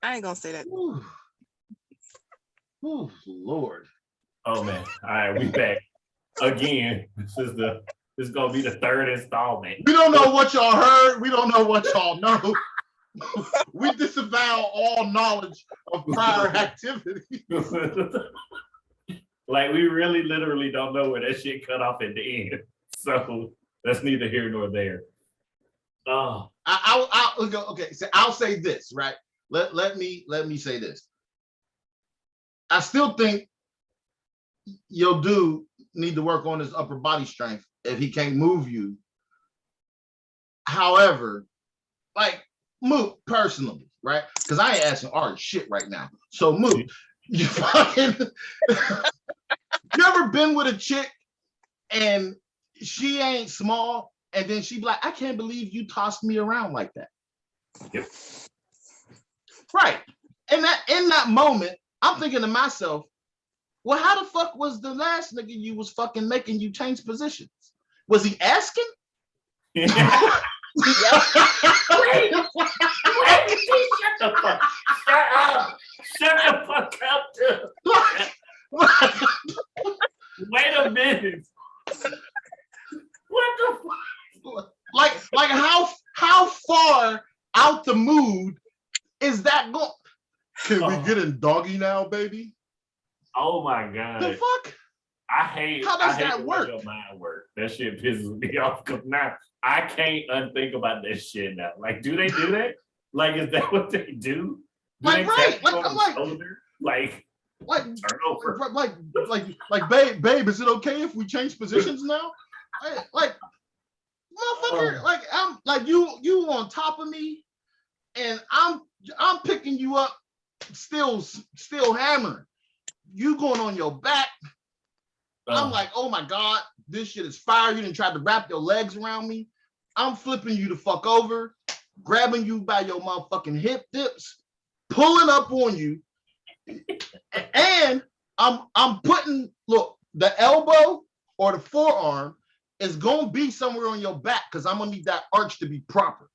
I ain't gonna say that. Ooh. Ooh, Lord. Oh man. All right, we back again. This is gonna be the third installment. We don't know what y'all heard. We don't know what y'all know. We disavow all knowledge of prior activity. Like we really literally don't know where that shit cut off at the end. So that's neither here nor there. Oh. I'll go. Okay, so I'll say this, right? Let me say this. I still think your dude need to work on his upper body strength if he can't move you. However, like Moot personally, right? Because I ain't asking Art shit right now. So Moot, you fucking you ever been with a chick and she ain't small and then she be like, I can't believe you tossed me around like that. Yep. Right. And that in that moment, I'm thinking to myself, well, how the fuck was the last nigga you was fucking making you change positions? Was he asking? Wait, shut the fuck. Shut up. Shut the fuck up, dude. Wait a minute. What the fuck? Like how far out the mood is that going? Can we get in doggy now, baby? Oh my god. The fuck? I hate how does I hate that work? Your mind work. That shit pisses me off because now I can't unthink about that shit now. Like, do they do that? Like, is that what they do? Like, right? Like, I'm like, turn over. Like, babe, is it okay if we change positions now? Like, motherfucker, like I'm like you on top of me, and I'm picking you up, still hammering. You going on your back. I'm like, oh my God, this shit is fire. You didn't try to wrap your legs around me. I'm flipping you the fuck over, grabbing you by your motherfucking hip dips, pulling up on you, and I'm putting, look, the elbow or the forearm is gonna be somewhere on your back because I'm gonna need that arch to be proper.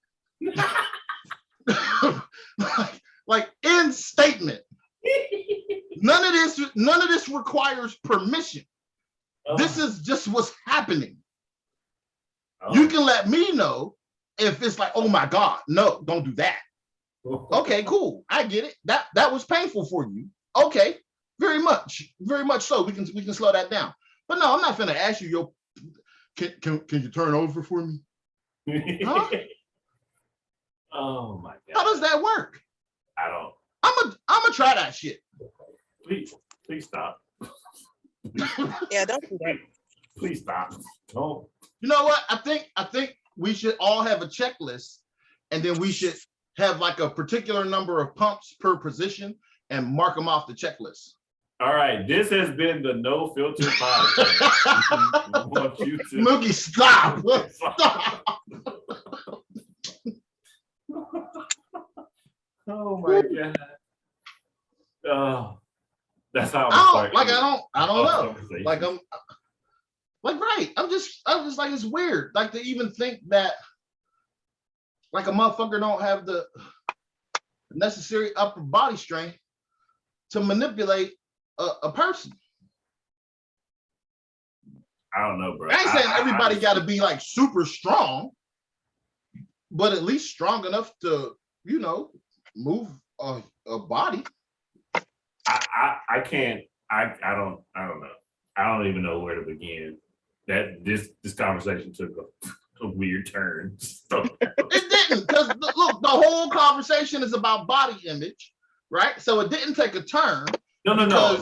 like in statement. None of this requires permission. This is just what's happening. You can let me know if it's like, oh my God, no, don't do that. Okay, cool. I get it. That was painful for you. Okay, very much so. We can slow that down. But no, I'm not gonna ask you, can you turn over for me? Huh? Oh my God. How does that work? I don't. I'm gonna try that shit. Please stop. Yeah, don't do that. Please stop. Don't. You know what? I think we should all have a checklist, and then we should have like a particular number of pumps per position and mark them off the checklist. All right, this has been the No Filter Podcast. Want you to Mookie, stop. Stop. Oh my God. Oh, that's how I don't know. Like I'm like, right. I'm just like, it's weird. Like to even think that like a motherfucker don't have the necessary upper body strength to manipulate a person. I don't know, bro. I ain't saying everybody got to be like super strong, but at least strong enough to, move a body. I can't. I don't know. I don't even know where to begin. That this conversation took a weird turn. So. It didn't, because look, the whole conversation is about body image, right? So it didn't take a turn. No,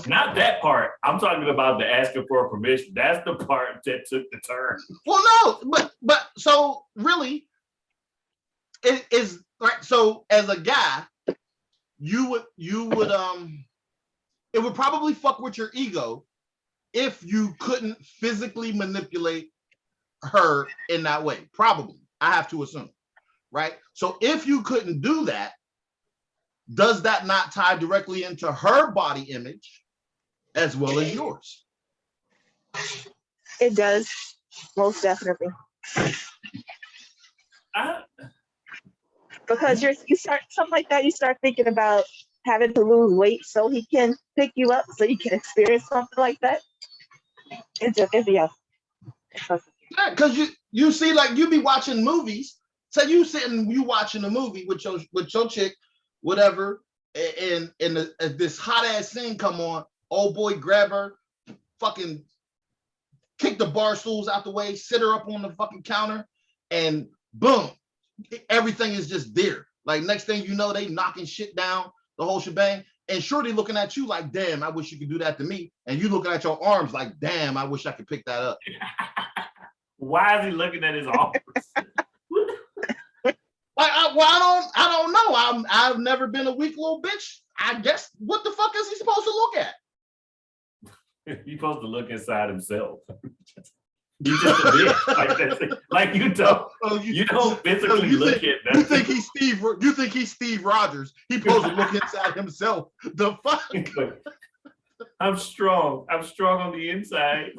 not that part. I'm talking about the asking for permission. That's the part that took the turn. Well, no, but so really, it is right. So as a guy, you would it would probably fuck with your ego if you couldn't physically manipulate her in that way. Probably, I have to assume, right? So if you couldn't do that, does that not tie directly into her body image as well as yours? It does, most definitely. because you start something like that. You start thinking about having to lose weight so he can pick you up, so you can experience something like that. Yeah. Yeah, because you see, like you be watching movies. So you watching a movie with your chick, whatever, and this hot ass scene come on. Old boy grab her, fucking kick the bar stools out the way, sit her up on the fucking counter, and boom, everything is just there. Like next thing you know, they knocking shit down, the whole shebang. And Shorty looking at you like, damn, I wish you could do that to me. And you looking at your arms like, damn, I wish I could pick that up. Why is he looking at his arms? Like, I don't know. I've never been a weak little bitch. I guess what the fuck is he supposed to look at? He's supposed to look inside himself. You just a bitch. Like you don't. You don't physically look at that. You think he's Steve Rogers? He's supposed to look inside himself. The fuck? I'm strong. I'm strong on the inside.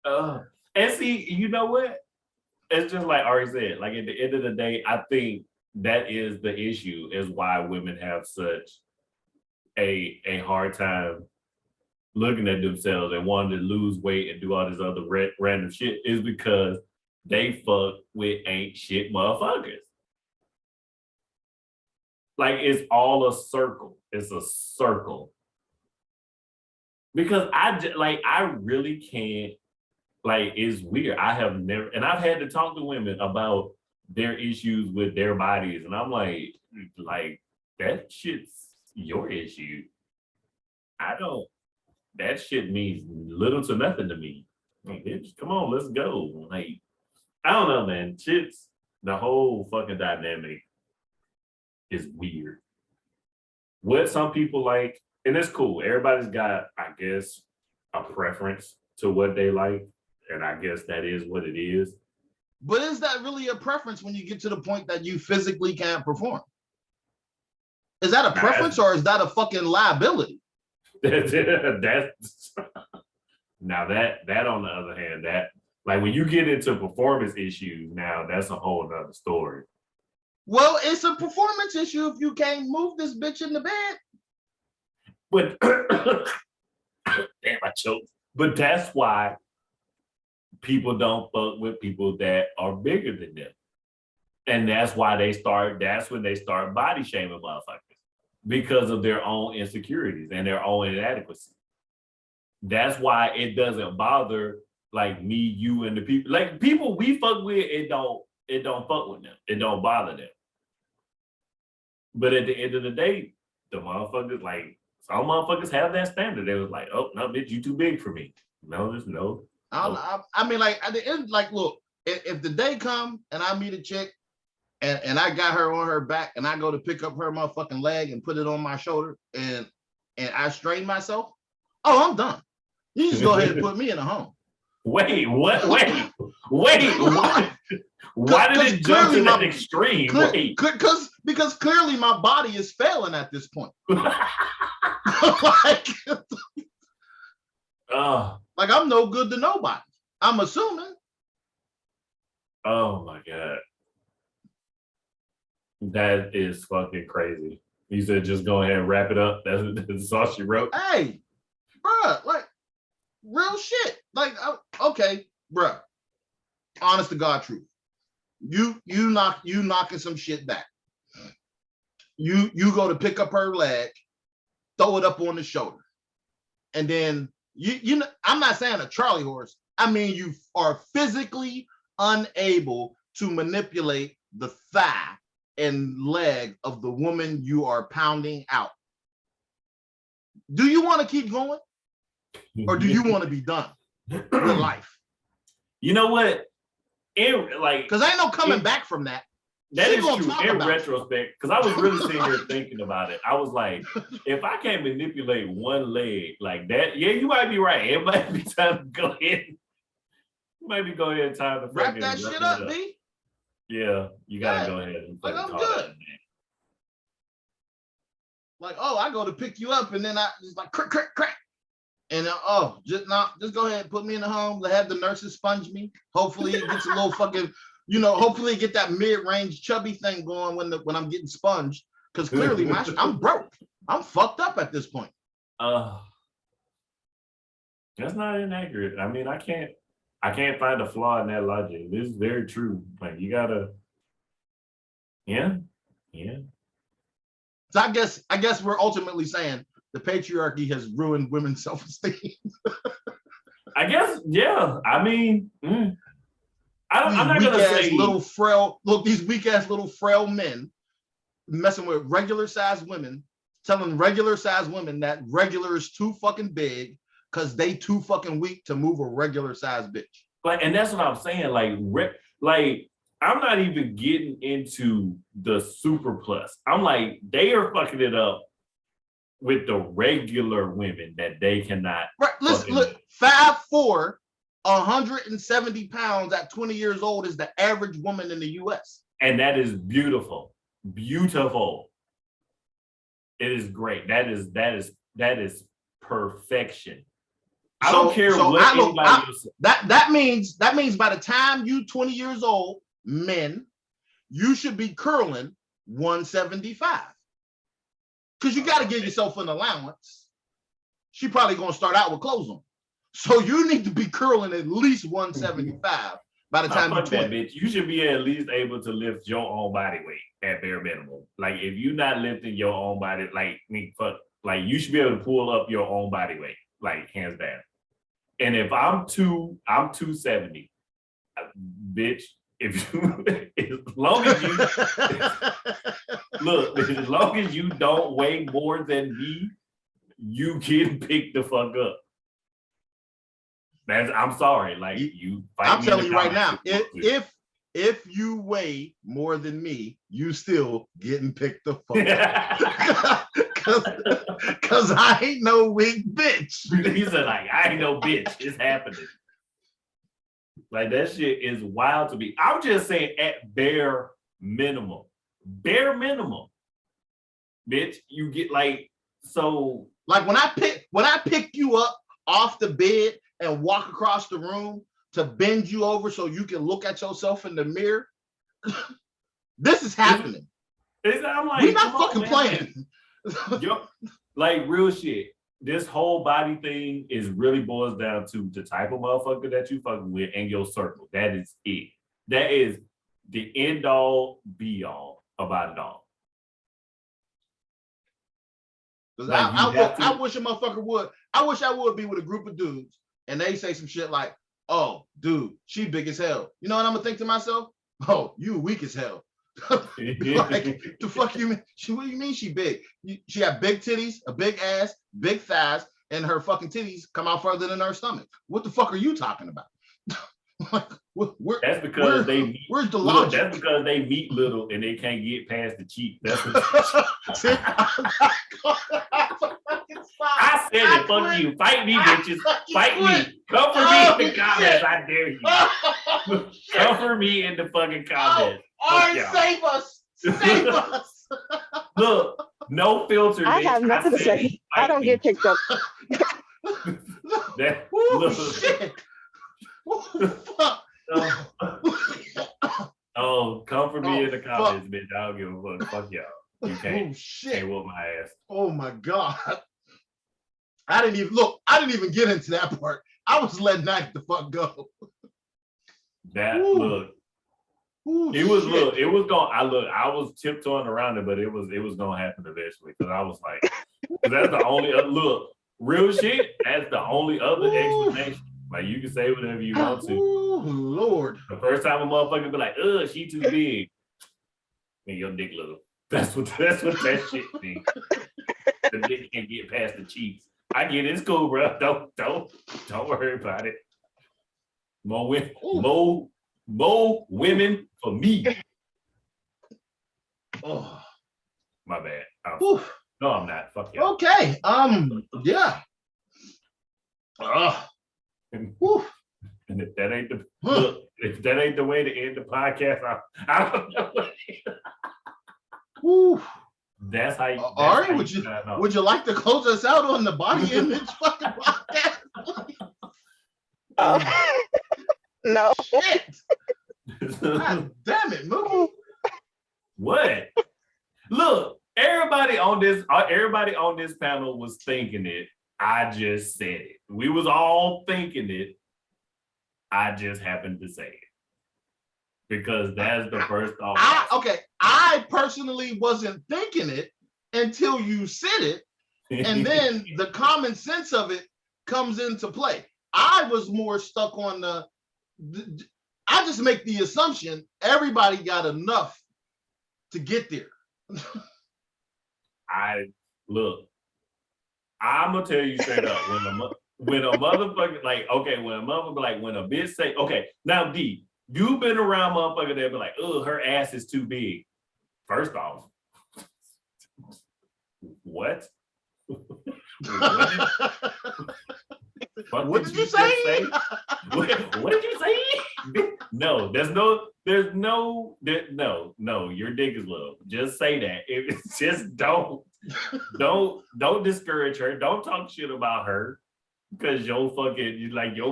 And see, you know what? It's just like Ari said. Like at the end of the day, I think that is the issue. Is why women have such a hard time looking at themselves and wanting to lose weight and do all this other random shit, is because they fuck with ain't shit motherfuckers. Like it's all a circle. It's a circle. Because I really can't, like, it's weird. I have never, and I've had to talk to women about their issues with their bodies. And I'm like that shit's your issue. That shit means little to nothing to me. Like, bitch, come on, let's go. Like, I don't know, man. The whole fucking dynamic is weird. What some people like, and it's cool. Everybody's got, I guess, a preference to what they like. And I guess that is what it is. But is that really a preference when you get to the point that you physically can't perform? Is that a preference or is that a fucking liability? That's now that on the other hand, that like when you get into performance issues, now that's a whole nother story. Well, it's a performance issue if you can't move this bitch in the bed. But damn, I choked. But that's why people don't fuck with people that are bigger than them. And that's when they start body shaming motherfuckers because of their own insecurities and their own inadequacy. That's why it doesn't bother like me, you, and the people. Like people we fuck with, it don't fuck with them. It don't bother them. But at the end of the day, the motherfuckers, like some motherfuckers have that standard. They was like, oh no, bitch, you too big for me. No, there's no. I mean, like at the end, like, look, if the day come and I meet a chick and I got her on her back and I go to pick up her motherfucking leg and put it on my shoulder and I strain myself, oh, I'm done. You just go ahead and put me in a home. Wait, what? Wait, what? Why did it jump to that extreme? Because clearly my body is failing at this point. Like I'm no good to nobody. I'm assuming. Oh my God. That is fucking crazy. You said just go ahead and wrap it up. That's all she wrote. Hey, bruh, like real shit. Like, okay, bruh. Honest to God truth. You knocking some shit back. You go to pick up her leg, throw it up on the shoulder, and then you know, I'm not saying a Charlie horse. I mean, you are physically unable to manipulate the thigh and leg of the woman you are pounding out. Do you want to keep going? Or do you want to be done with life? You know what? Because ain't no coming back from that. That is true in retrospect, because I was really sitting here thinking about it. I was like, if I can't manipulate one leg like that, yeah, you might be right. It might be time to go ahead. You might be going ahead and time to wrap that shit up, B. Yeah, you gotta go ahead and like I'm good. Like, oh, I go to pick you up and then I just like crack, crack, crack. And just go ahead and put me in the home. Have the nurses sponge me. Hopefully it gets a little fucking hopefully get that mid-range chubby thing going when I'm getting sponged. Because clearly I'm broke. I'm fucked up at this point. That's not inaccurate. I mean, I can't find a flaw in that logic. This is very true. Like you gotta, yeah. So I guess we're ultimately saying the patriarchy has ruined women's self-esteem. I guess, yeah. I mean, I'm not gonna say little frail. Look, these weak ass little frail men messing with regular sized women, telling regular sized women that regular is too fucking big because they too fucking weak to move a regular sized bitch. Like, and that's what I'm saying. Like I'm not even getting into the super plus. I'm like, they are fucking it up with the regular women that they cannot. Right. Listen, look, 5'4", 170 pounds at 20 years old is the average woman in the US. And that is beautiful. Beautiful. It is great. That is perfection. I don't care what anybody else. That means by the time you 20 years old, men, you should be curling 175. Because you got to give yourself an allowance. She probably going to start out with clothes on. So you need to be curling at least 175 by the time you're 20. Bitch. You should be at least able to lift your own body weight at bare minimum. Like if you're not lifting your own body, you should be able to pull up your own body weight, like hands down. And if I'm 270, bitch, as long as you don't weigh more than me, you can pick the fuck up. I'm sorry, like you. I'm telling you right now, if you weigh more than me, you still getting picked the fuck up. Cause I ain't no weak bitch. He said, like, I ain't no bitch. It's happening. Like that shit is wild to me. I'm just saying at bare minimum, bitch, you get like so. Like when I pick you up off the bed and walk across the room to bend you over so you can look at yourself in the mirror, this is happening. I'm like, we're not fucking playing. Like real shit. This whole body thing is really boils down to the type of motherfucker that you fucking with and your circle. That is it. That is the end all be all about it all. I wish a motherfucker would. I wish I would be with a group of dudes and they say some shit like, "Oh, dude, she big as hell." You know what I'm gonna think to myself? "Oh, you weak as hell." Like, the fuck you mean? What do you mean she big? She got big titties, a big ass, big thighs, and her fucking titties come out further than her stomach. What the fuck are you talking about? Like, that's because where's the logic? That's because they meet little and they can't get past the cheek. That's what I said it. Fuck you. Fight me, bitches. Fight me. Come for me in the comments. I dare you. Come for me in the fucking comments. Save us! Save us! Look, no filter. I have nothing to say. I don't get picked up. Shit! Come for me in the comments, bitch. I don't give a fuck. Fuck y'all. You can't whoop my ass. Oh my god. I didn't even get into that part. I was letting that the fuck go. I was tiptoeing around it, but it was gonna happen eventually because I was like, that's the only real shit. That's the only other explanation. Like you can say whatever you want to. Oh Lord! The first time a motherfucker be like, "Ugh, she too big," and your dick little. That's what that shit means. The dick can't get past the cheeks. I get it. It's cool, bro. Don't worry about it. More women for me. Oh, my bad. No, I'm not. Fuck you. Okay. Yeah. And if that ain't the way to end the podcast, I don't know what it is. That's how you. Ari, would you like to close us out on the body image fucking podcast? No. Shit. God damn it, Mookie. What? Look, everybody on this panel was thinking it. I just said it. We was all thinking it. I just happened to say it. Because that's the first thought. I personally wasn't thinking it until you said it. And then the common sense of it comes into play. I was more stuck on I just make the assumption everybody got enough to get there. I'm gonna tell you straight up, when a motherfucker when a bitch say, okay, now D, you've been around motherfucker that be like, oh, her ass is too big. First off, what? What did you say? What did you say? No, no, your dick is little. Just say that. It's just don't discourage her. Don't talk shit about her because your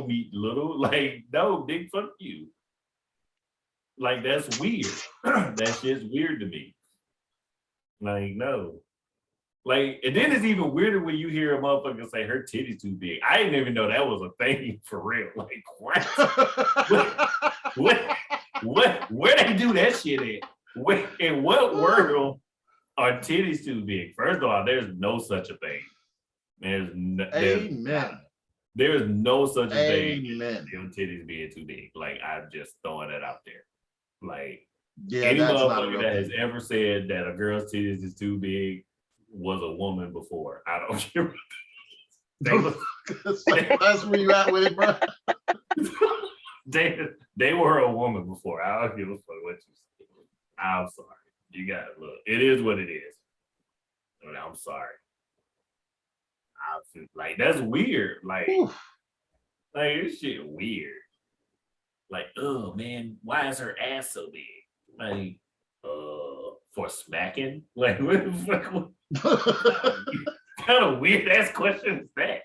meat little. Like, no, dick, fuck you. Like, that's weird. That shit's weird to me. Like, no. Like, and then it's even weirder when you hear a motherfucker say her titty's too big. I didn't even know that was a thing for real. Like, what? Where they do that shit at? In what world are titties too big? First of all, there's no such a thing. There's no such a thing as titties being too big. Like, I'm just throwing that out there. Like, any motherfucker that has ever said that a girl's titties is too big was a woman before. I don't care. That's where you at with it, bro. They were a woman before. I don't give a fuck what you say. I'm sorry. You got to look. It is what it is. I'm sorry. I feel like that's weird. Like this shit weird. Like, oh man, why is her ass so big? Like, for smacking? Like, what the fuck? Kind of weird ass question is that?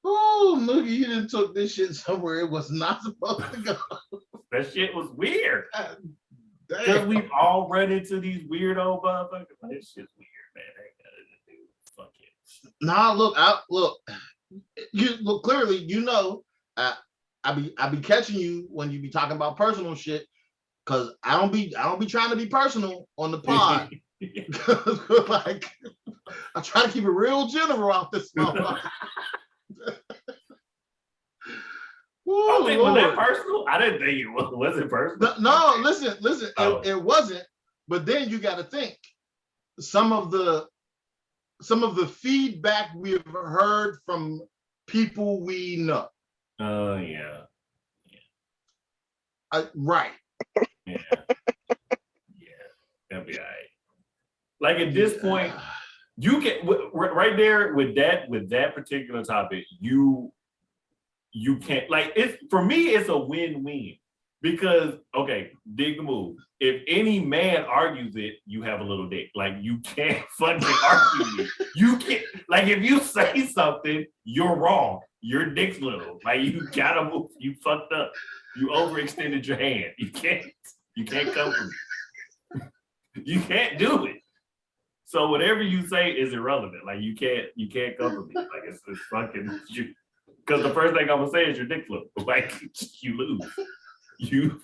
Oh, Mookie, you done took this shit somewhere it was not supposed to go. That shit was weird. Because we've all run into these weirdo motherfuckers. This shit's weird, man. I ain't got to do. Fuck it. Nah, look. You look clearly. You know, I be catching you when you be talking about personal shit. Cause I don't be trying to be personal on the pod. Like, I try to keep it real general out this motherfucker. Was that personal? I didn't think it was. Was it personal? No, listen. It wasn't. But then you got to think some of the feedback we've heard from people we know. Oh yeah. Right. Yeah. That'd be all right. Like, at this point, you can right there with that particular topic, you can't, like, it's, for me, it's a win-win. Because, okay, dig the move. If any man argues it, you have a little dick. Like, you can't fucking argue it. You can't, like, if you say something, you're wrong. Your dick's little. Like, you gotta move. You fucked up. You overextended your hand. You can't come from me. You can't do it. So whatever you say is irrelevant. Like, you can't come from me. Like, it's fucking, because the first thing I'm gonna say is your dick little. Like, you lose. You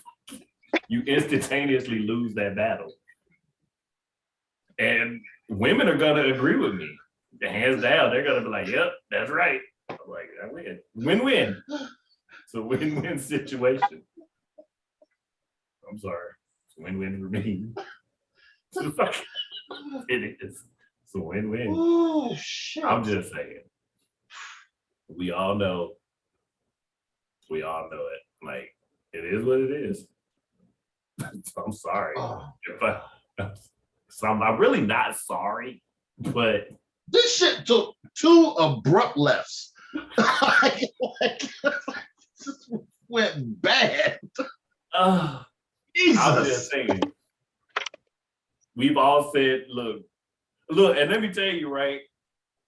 instantaneously lose that battle. And women are gonna agree with me. Hands down, they're gonna be like, yep, that's right. I'm like, I win. Win-win. It's a win-win situation. I'm sorry. It's a win-win for me. It is. It's a win-win. Oh shit. I'm just saying. We all know. We all know it. Like, it is what it is. I'm sorry. I'm really not sorry, but this shit took two abrupt lefts. Just went bad. Jesus. I'm just saying. We've all said, look, and let me tell you, right?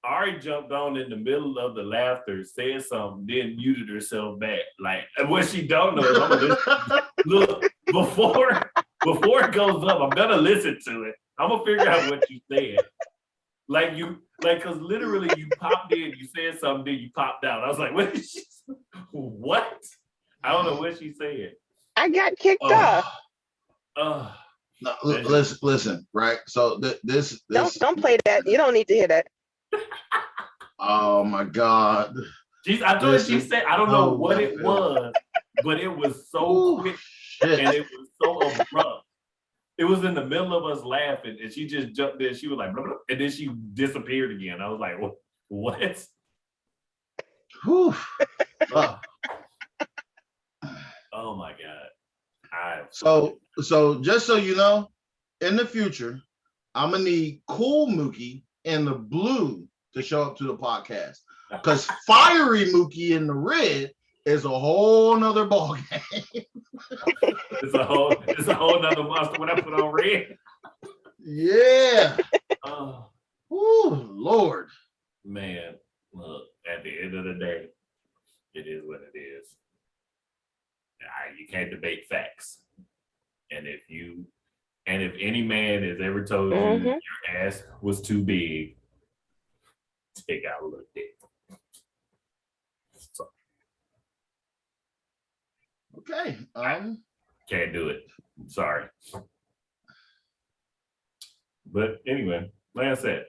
Ari jumped on in the middle of the laughter, said something, then muted herself back. Like, and what she don't know is, look, before it goes up, I'm gonna listen to it. I'm gonna figure out what you said. Cause literally you popped in, you said something, then you popped out. I was like, what? What? I don't know what she said. I got kicked off. No, listen, right? So this Don't play that. You don't need to hear that. Oh my God. I told her, she said, I don't know what it was, but it was so quick and it was so abrupt. It was in the middle of us laughing, and she just jumped in. She was like, blah, blah, and then she disappeared again. I was like, what? Oh my God. So just so you know, in the future, I'm gonna need Cool Mookie in the blue to show up to the podcast. Because Fiery Mookie in the red is a whole nother ball game. It's a whole nother monster when I put on red. Yeah. Oh, Lord. Man, look, at the end of the day, it is what it is. You can't debate facts. And if any man has ever told you your ass was too big, take out a little dick. So, okay. Can't do it. I'm sorry. But anyway, like I said,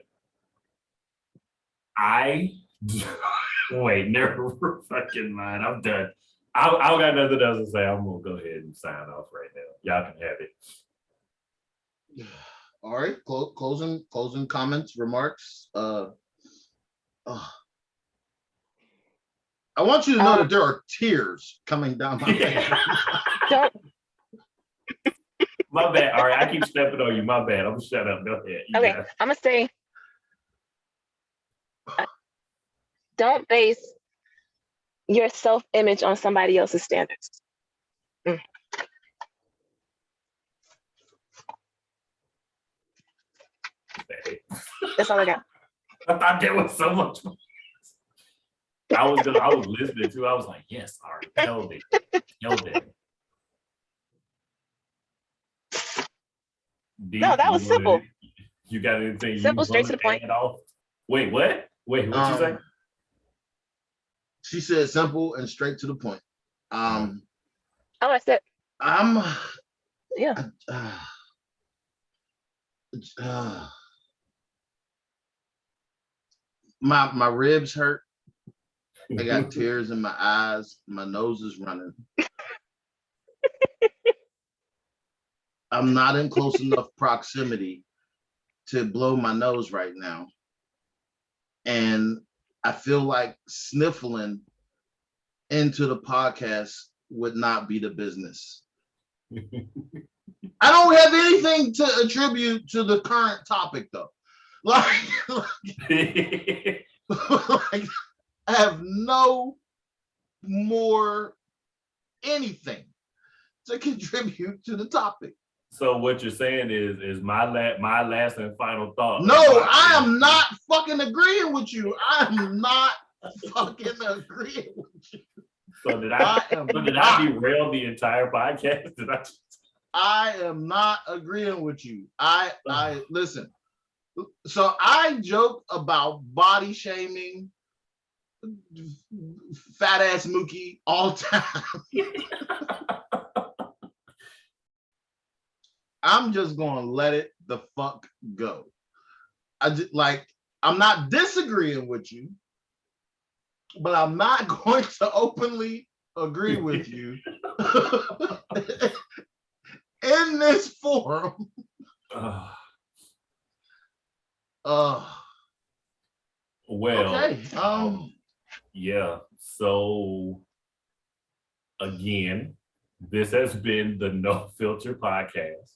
wait, never fucking mind. I'm done. I got nothing else to say. I'm gonna go ahead and sign off right now. Y'all can have it. All right, closing comments, remarks. I want you to know that there are tears coming down my face. My bad. All right, I keep stepping on you. My bad. I'm gonna shut up. Go ahead. Okay, I'm gonna say, don't base your self-image on somebody else's standards. That's all I got. I thought there was so much more. I was listening to. I was like, yes, Ari, held it. No, that was simple. You got anything? Simple, straight to the point. Wait, what? Wait, what you say? She said simple and straight to the point. That's it. Yeah. My ribs hurt. I got tears in my eyes. My nose is running. I'm not in close enough proximity to blow my nose right now. And I feel like sniffling into the podcast would not be the business. I don't have anything to attribute to the current topic though. Like I have no more anything to contribute to the topic. So what you're saying is my last and final thought. No, I am not fucking agreeing with you. I'm not fucking agreeing with you. So did I derail the entire podcast? I am not agreeing with you. I listen. So I joke about body shaming fat ass Mookie all time. I'm just gonna let it the fuck go. I'm not disagreeing with you, but I'm not going to openly agree with you in this forum. Well, okay. Yeah. So again, this has been the No Filter Podcast.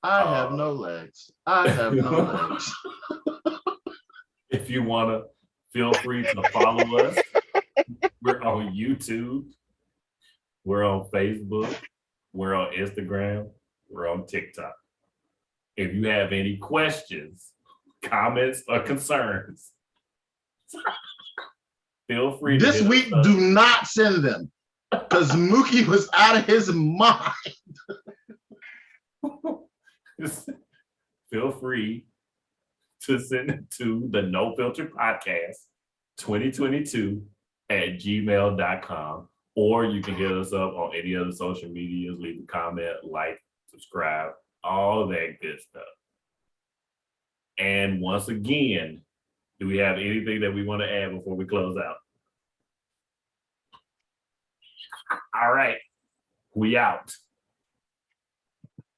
I have no legs. I have no legs. If you want to, feel free to follow us. We're on YouTube. We're on Facebook. We're on Instagram. We're on TikTok. If you have any questions, comments, or concerns, feel free to this week, do not send them because Mookie was out of his mind. feel free to send it to the No Filter Podcast 2022 at gmail.com, or you can hit us up on any other social medias, leave a comment, like, subscribe, all that good stuff. And once again, do we have anything that we want to add before we close out? All right, we out.